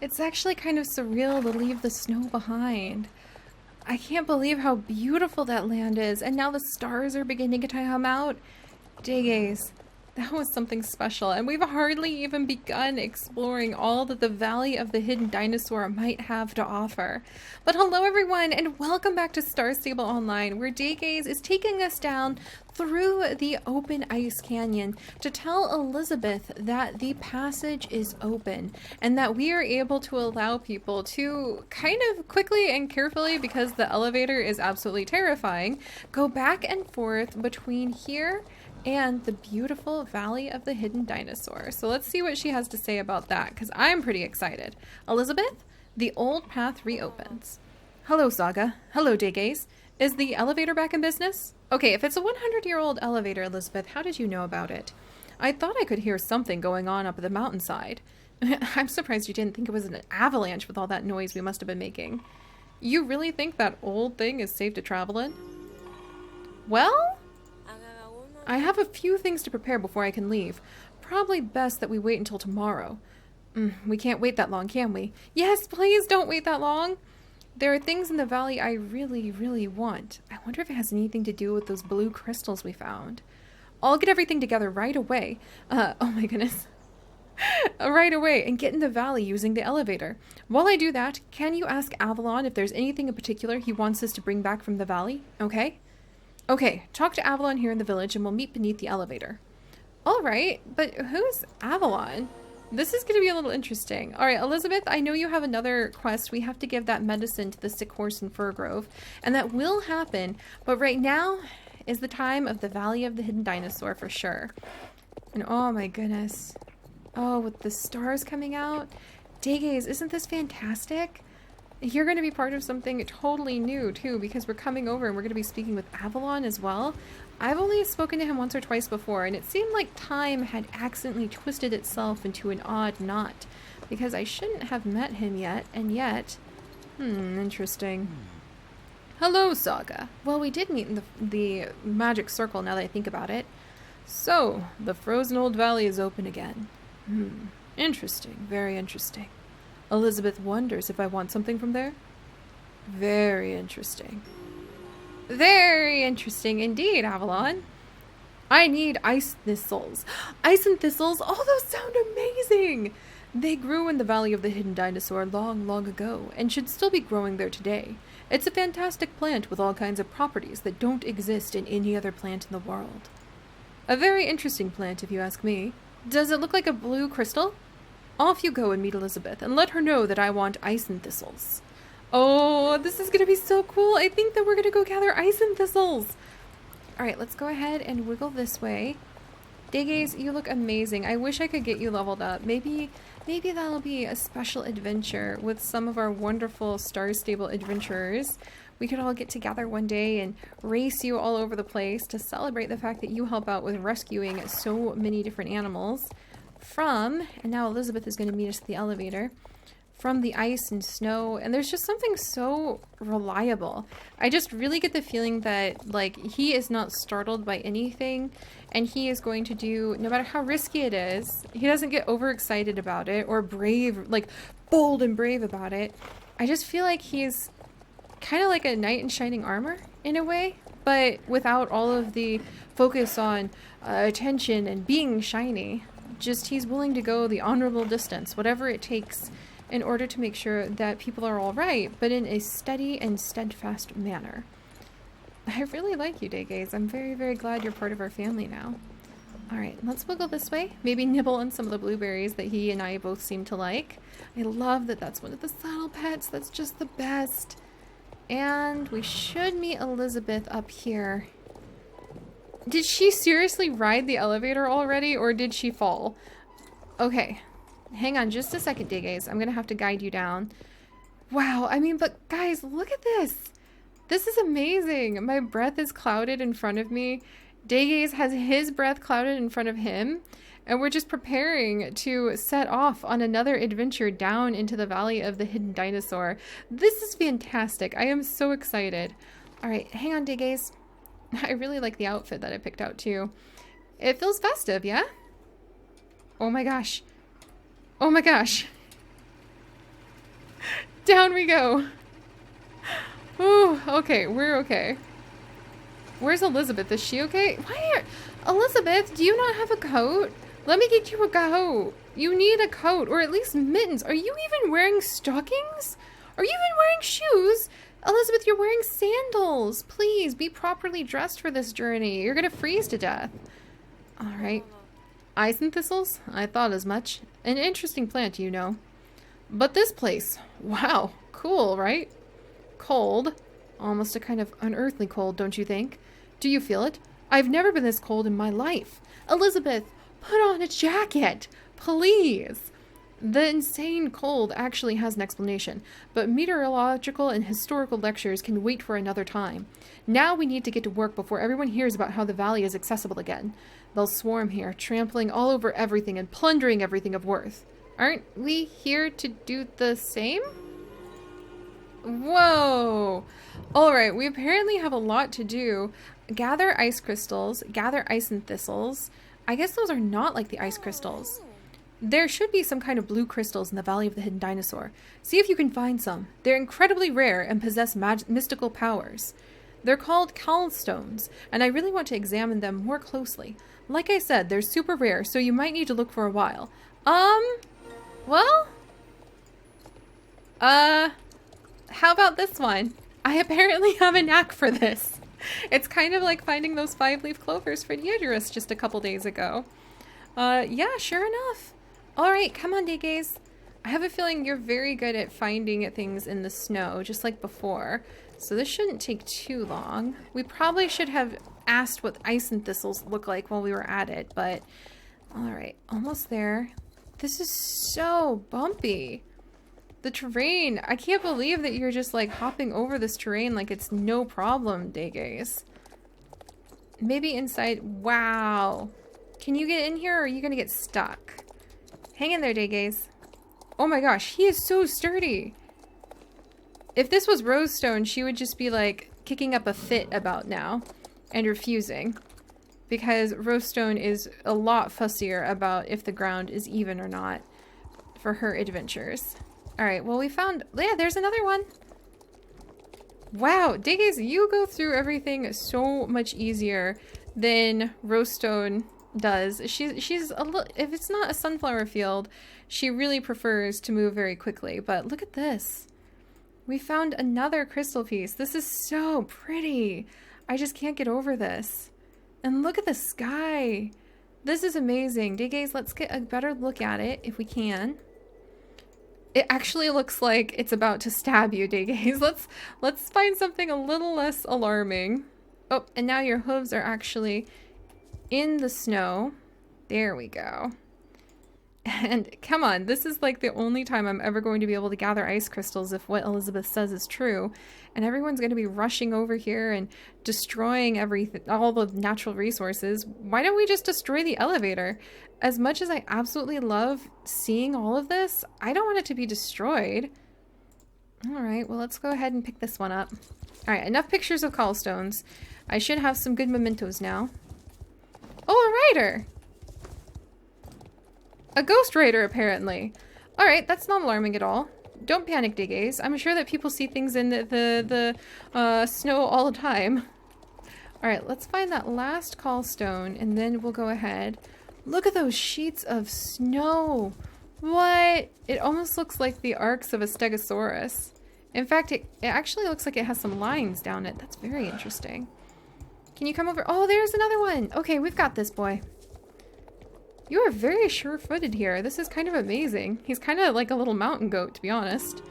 It's actually kind of surreal to leave the snow behind. I can't believe how beautiful that land is, and now the stars are beginning to come out. Day gaze. That was something special, and we've hardly even begun exploring all that the Valley of the Hidden Dinosaur might have to offer. But hello everyone, and welcome back to Star Stable Online, where Daygaze is taking us down through the open ice canyon to tell Elizabeth that the passage is open, and that we are able to allow people to kind of quickly and carefully, because the elevator is absolutely terrifying, go back and forth between here and the beautiful Valley of the Hidden Dinosaur. So let's see what she has to say about that, because I'm pretty excited. Elizabeth, the old path reopens. Hello, Saga. Hello, Daygaze. Is the elevator back in business? Okay, if it's a 100-year-old elevator, Elizabeth, how did you know about it? I thought I could hear something going on up the mountainside. I'm surprised you didn't think it was an avalanche with all that noise we must have been making. You really think that old thing is safe to travel in? Well, I have a few things to prepare before I can leave. Probably best that we wait until tomorrow. We can't wait that long, can we? Yes, please don't wait that long. There are things in the valley I really, really want. I wonder if it has anything to do with those blue crystals we found. I'll get everything together right away. Oh my goodness. Right away, and get in the valley using the elevator. While I do that, can you ask Avalon if there's anything in particular he wants us to bring back from the valley? Okay? Okay, talk to Avalon here in the village and we'll meet beneath the elevator. Alright, but who's Avalon? This is going to be a little interesting. Alright, Elizabeth, I know you have another quest. We have to give that medicine to the sick horse in Fir Grove, and that will happen, but right now is the time of the Valley of the Hidden Dinosaur for sure. And oh my goodness. Oh, with the stars coming out. Daygaze, isn't this fantastic? You're going to be part of something totally new, too, because we're coming over and we're going to be speaking with Avalon as well. I've only spoken to him once or twice before, and it seemed like time had accidentally twisted itself into an odd knot, because I shouldn't have met him yet, and yet... interesting. Hello, Saga. Well, we did meet in the magic circle, now that I think about it. So, the frozen old valley is open again. Interesting. Very interesting. Elizabeth wonders if I want something from there. Very interesting. Very interesting indeed, Avalon. I need ice thistles. Ice and thistles? Oh, those sound amazing! They grew in the Valley of the Hidden Dinosaur long, long ago, and should still be growing there today. It's a fantastic plant with all kinds of properties that don't exist in any other plant in the world. A very interesting plant, if you ask me. Does it look like a blue crystal? Off you go and meet Elizabeth, and let her know that I want ice and thistles. Oh, this is going to be so cool. I think that we're going to go gather ice and thistles. Alright, let's go ahead and wiggle this way. Daygaze, you look amazing. I wish I could get you leveled up. Maybe that'll be a special adventure with some of our wonderful Star Stable adventurers. We could all get together one day and race you all over the place to celebrate the fact that you help out with rescuing so many different animals. And now Elizabeth is going to meet us at the elevator, from the ice and snow, and there's just something so reliable. I just really get the feeling that, like, he is not startled by anything, and he is going to do, no matter how risky it is, he doesn't get overexcited about it, or brave, like, bold and brave about it. I just feel like he's kind of like a knight in shining armor, in a way, but without all of the focus on attention and being shiny. Just he's willing to go the honorable distance, whatever it takes, in order to make sure that people are all right, but in a steady and steadfast manner. I really like you, Daygaze. I'm very, very glad you're part of our family now. Alright, let's wiggle this way. Maybe nibble on some of the blueberries that he and I both seem to like. I love that that's one of the saddle pets. That's just the best. And we should meet Elizabeth up here. Did she seriously ride the elevator already, or did she fall? Okay. Hang on just a second, Daygaze. I'm gonna have to guide you down. Wow, I mean, but guys, look at this. This is amazing. My breath is clouded in front of me. Daygaze has his breath clouded in front of him. And we're just preparing to set off on another adventure down into the Valley of the Hidden Dinosaur. This is fantastic. I am so excited. Alright, hang on, Daygaze. I really like the outfit that I picked out too. It feels festive, yeah? Oh my gosh. Oh my gosh. Down we go. Ooh, okay, we're okay. Where's Elizabeth? Is she okay? Why Elizabeth, do you not have a coat? Let me get you a coat. You need a coat, or at least mittens. Are you even wearing stockings? Are you even wearing shoes? Elizabeth, you're wearing sandals. Please, be properly dressed for this journey. You're gonna freeze to death. Alright. Ice and thistles? I thought as much. An interesting plant, you know. But this place, wow, cool, right? Cold. Almost a kind of unearthly cold, don't you think? Do you feel it? I've never been this cold in my life. Elizabeth, put on a jacket, please. The insane cold actually has an explanation, but meteorological and historical lectures can wait for another time. Now we need to get to work before everyone hears about how the valley is accessible again. They'll swarm here, trampling all over everything and plundering everything of worth. Aren't we here to do the same? Whoa! Alright, we apparently have a lot to do. Gather ice crystals, gather ice and thistles. I guess those are not like the ice crystals. There should be some kind of blue crystals in the Valley of the Hidden Dinosaur. See if you can find some. They're incredibly rare and possess mystical powers. They're called Callstones, and I really want to examine them more closely. Like I said, they're super rare, so you might need to look for a while. Well? How about this one? I apparently have a knack for this. It's kind of like finding those 5-leaf clovers for Neoderus just a couple days ago. Yeah, sure enough. Alright, come on, Daygaze. I have a feeling you're very good at finding things in the snow, just like before. So this shouldn't take too long. We probably should have asked what ice and thistles look like while we were at it, but... Alright, almost there. This is so bumpy. The terrain, I can't believe that you're just like hopping over this terrain like it's no problem, Daygaze. Maybe inside, wow. Can you get in here or are you gonna get stuck? Hang in there, Daygaze. Oh my gosh, he is so sturdy. If this was Rosestone, she would just be like kicking up a fit about now and refusing. Because Rosestone is a lot fussier about if the ground is even or not for her adventures. Alright, well we found... Yeah, there's another one. Wow, Daygaze, you go through everything so much easier than Rosestone does. She's a little... If it's not a sunflower field, she really prefers to move very quickly. But look at this. We found another crystal piece. This is so pretty. I just can't get over this. And look at the sky. This is amazing. Daygaze, let's get a better look at it if we can. It actually looks like it's about to stab you, Daygaze. Let's find something a little less alarming. Oh, and now your hooves are actually in the snow. There we go. And come on, this is like the only time I'm ever going to be able to gather ice crystals if what Elizabeth says is true. And everyone's going to be rushing over here and destroying everything, all the natural resources. Why don't we just destroy the elevator? As much as I absolutely love seeing all of this, I don't want it to be destroyed. Alright, well let's go ahead and pick this one up. Alright, enough pictures of callstones. I should have some good mementos now. Oh, a rider! A ghost raider, apparently. Alright, that's not alarming at all. Don't panic, Daygaze. I'm sure that people see things in the snow all the time. Alright, let's find that last callstone, and then we'll go ahead. Look at those sheets of snow! What? It almost looks like the arcs of a stegosaurus. In fact, it actually looks like it has some lines down it. That's very interesting. Can you come over? Oh, there's another one! Okay, we've got this, boy. You are very sure-footed here. This is kind of amazing. He's kind of like a little mountain goat, to be honest.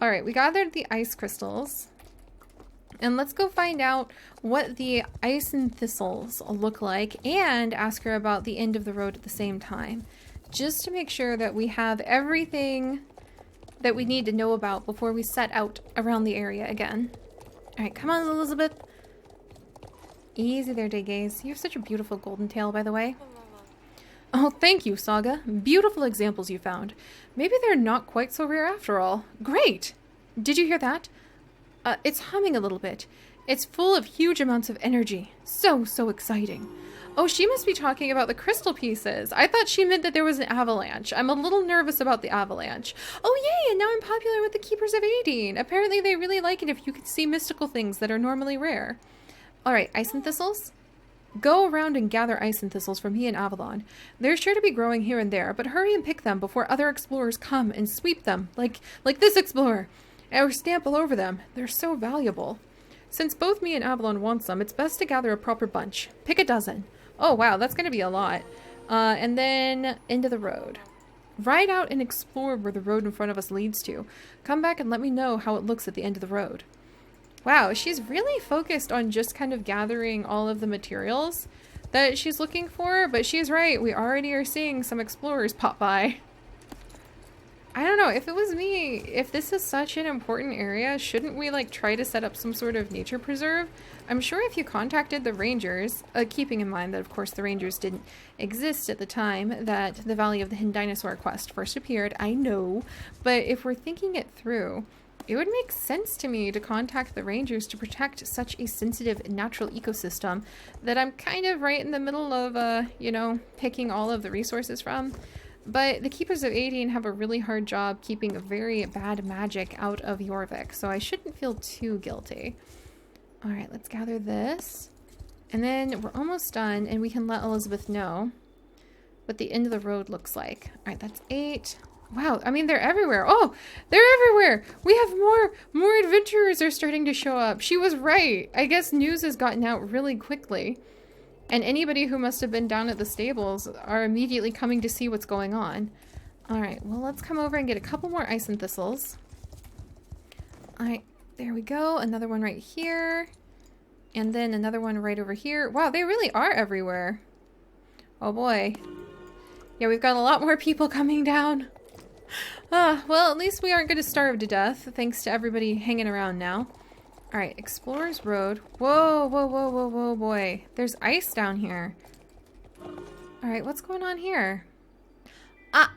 Alright, we gathered the ice crystals. And let's go find out what the ice and thistles look like and ask her about the end of the road at the same time. Just to make sure that we have everything that we need to know about before we set out around the area again. Alright, come on, Elizabeth. Easy there, Daygaze. You have such a beautiful golden tail, by the way. Oh, thank you, Saga. Beautiful examples you found. Maybe they're not quite so rare after all. Great! Did you hear that? It's humming a little bit. It's full of huge amounts of energy. So exciting. Oh, she must be talking about the crystal pieces. I thought she meant that there was an avalanche. I'm a little nervous about the avalanche. Oh, yay, and now I'm popular with the Keepers of Aideen. Apparently they really like it if you can see mystical things that are normally rare. Alright, ice and thistles? Go around and gather ice and thistles for me and Avalon. They're sure to be growing here and there, but hurry and pick them before other explorers come and sweep them, like this explorer, or stamp all over them. They're so valuable. Since both me and Avalon want some, it's best to gather a proper bunch. Pick a dozen. Oh wow, that's going to be a lot. And then into the road. Ride out and explore where the road in front of us leads to. Come back and let me know how it looks at the end of the road. Wow, she's really focused on just kind of gathering all of the materials that she's looking for, but she's right. We already are seeing some explorers pop by. I don't know, if it was me, if this is such an important area, shouldn't we like try to set up some sort of nature preserve? I'm sure if you contacted the rangers, keeping in mind that of course the rangers didn't exist at the time that the Valley of the Hidden Dinosaur quest first appeared, I know, but if we're thinking it through, it would make sense to me to contact the rangers to protect such a sensitive natural ecosystem that I'm kind of right in the middle of, you know, picking all of the resources from. But the Keepers of Aideen have a really hard job keeping very bad magic out of Jorvik, so I shouldn't feel too guilty. Alright, let's gather this. And then we're almost done, and we can let Elizabeth know what the end of the road looks like. Alright, that's 8. Wow, I mean, they're everywhere. Oh, they're everywhere! We have more adventurers are starting to show up. She was right. I guess news has gotten out really quickly. And anybody who must have been down at the stables are immediately coming to see what's going on. Alright, well, let's come over and get a couple more ice and thistles. Alright, there we go. Another one right here. And then another one right over here. Wow, they really are everywhere. Oh boy. Yeah, we've got a lot more people coming down. Well, at least we aren't going to starve to death, thanks to everybody hanging around now. Alright, Explorer's Road. Whoa, whoa, whoa, whoa, whoa, boy. There's ice down here. Alright, what's going on here? Ah!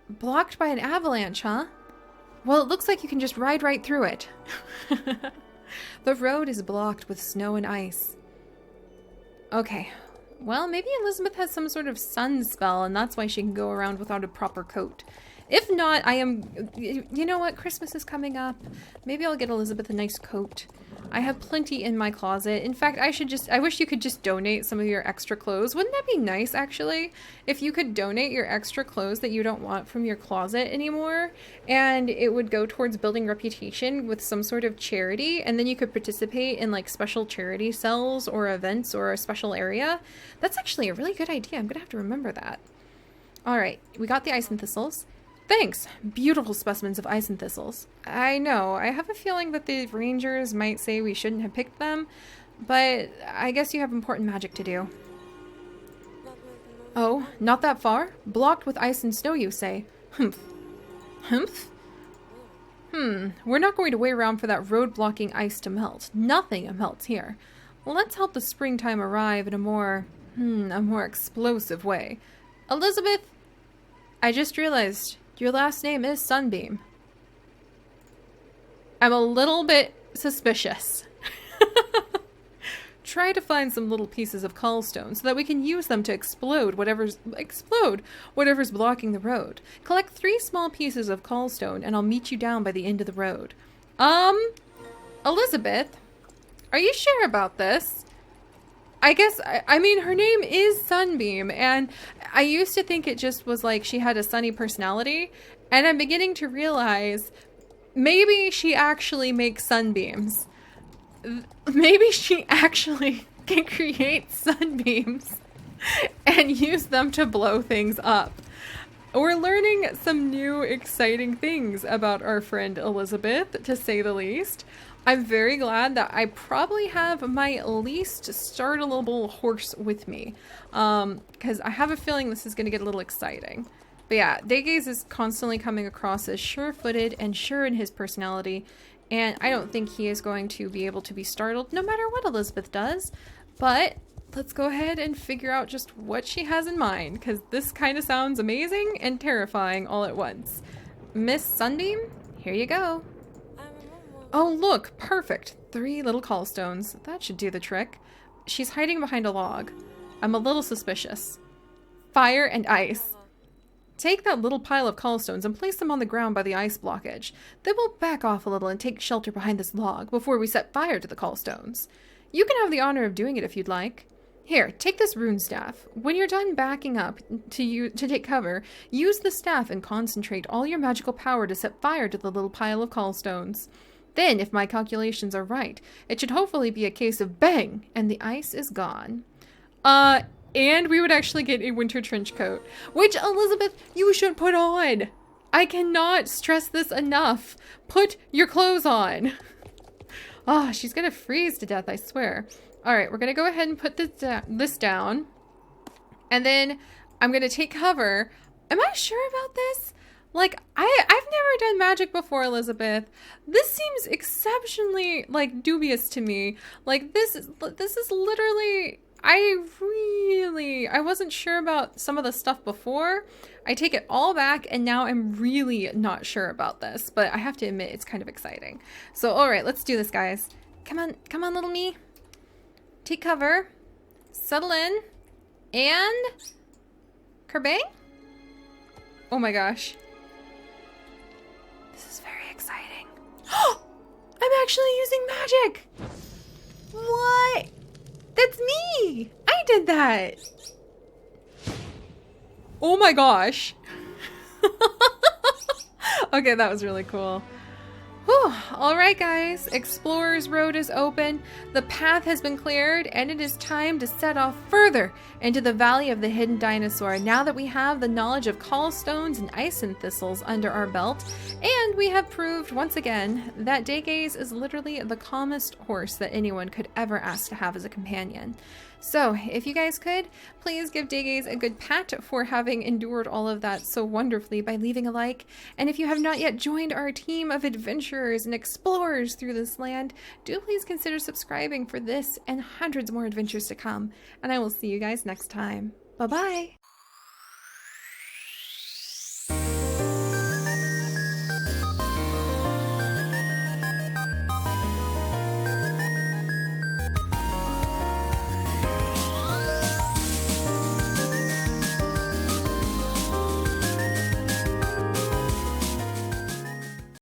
Blocked by an avalanche, huh? Well, it looks like you can just ride right through it. The road is blocked with snow and ice. Okay. Well, maybe Elizabeth has some sort of sun spell, and that's why she can go around without a proper coat. If not, you know what, Christmas is coming up. Maybe I'll get Elizabeth a nice coat. I have plenty in my closet. In fact, I wish you could just donate some of your extra clothes. Wouldn't that be nice, actually? If you could donate your extra clothes that you don't want from your closet anymore, and it would go towards building reputation with some sort of charity, and then you could participate in, like, special charity sales or events or a special area. That's actually a really good idea. I'm gonna have to remember that. Alright, we got the ice and thistles. Thanks! Beautiful specimens of ice and thistles. I know, I have a feeling that the rangers might say we shouldn't have picked them, but I guess you have important magic to do. Oh, not that far? Blocked with ice and snow, you say? Humph. Humph? We're not going to wait around for that road-blocking ice to melt. Nothing melts here. Let's help the springtime arrive in a more explosive way. Elizabeth, I just realized your last name is Sunbeam. I'm a little bit suspicious. Try to find some little pieces of callstone so that we can use them to explode whatever's blocking the road. Collect 3 small pieces of callstone and I'll meet you down by the end of the road. Elizabeth, are you sure about this? I guess, I mean, her name is Sunbeam, and I used to think it just was like she had a sunny personality, and I'm beginning to realize maybe she actually makes sunbeams. Maybe she actually can create sunbeams and use them to blow things up. We're learning some new exciting things about our friend Elizabeth, to say the least. I'm very glad that I probably have my least startleable horse with me, because I have a feeling this is going to get a little exciting. But yeah, Daygaze is constantly coming across as sure-footed and sure in his personality, and I don't think he is going to be able to be startled no matter what Elizabeth does. But let's go ahead and figure out just what she has in mind, because this kind of sounds amazing and terrifying all at once. Miss Sunbeam, here you go. Oh, look, perfect. 3 little callstones. That should do the trick. She's hiding behind a log. I'm a little suspicious. Fire and ice. Take that little pile of cobblstones and place them on the ground by the ice blockage. Then we'll back off a little and take shelter behind this log before we set fire to the cobblstones. You can have the honor of doing it if you'd like. Here, take this rune staff. When you're done backing up to take cover, use the staff and concentrate all your magical power to set fire to the little pile of cobblestones. Then, if my calculations are right, it should hopefully be a case of bang, and the ice is gone. And we would actually get a winter trench coat, which, Elizabeth, you should put on. I cannot stress this enough. Put your clothes on. Oh, she's gonna freeze to death, I swear. All right, we're gonna go ahead and put this down. And then I'm gonna take cover. Am I sure about this? Like, I've never done magic before, Elizabeth. This seems exceptionally, like, dubious to me. Like, this is literally... I wasn't sure about some of the stuff before. I take it all back, and now I'm really not sure about this, but I have to admit it's kind of exciting. So, all right, let's do this, guys. Come on, little me. Take cover, settle in, and kerbang? Oh my gosh. This is very exciting. I'm actually using magic. What? That's me! I did that! Oh my gosh. Okay, that was really cool. Whew. Alright guys, Explorer's Road is open, the path has been cleared, and it is time to set off further into the Valley of the Hidden Dinosaur now that we have the knowledge of coblestones and ice and thistles under our belt, and we have proved once again that Daygaze is literally the calmest horse that anyone could ever ask to have as a companion. So, if you guys could, please give Daygaze a good pat for having endured all of that so wonderfully by leaving a like. And if you have not yet joined our team of adventurers and explorers through this land, do please consider subscribing for this and hundreds more adventures to come. And I will see you guys next time. Bye-bye!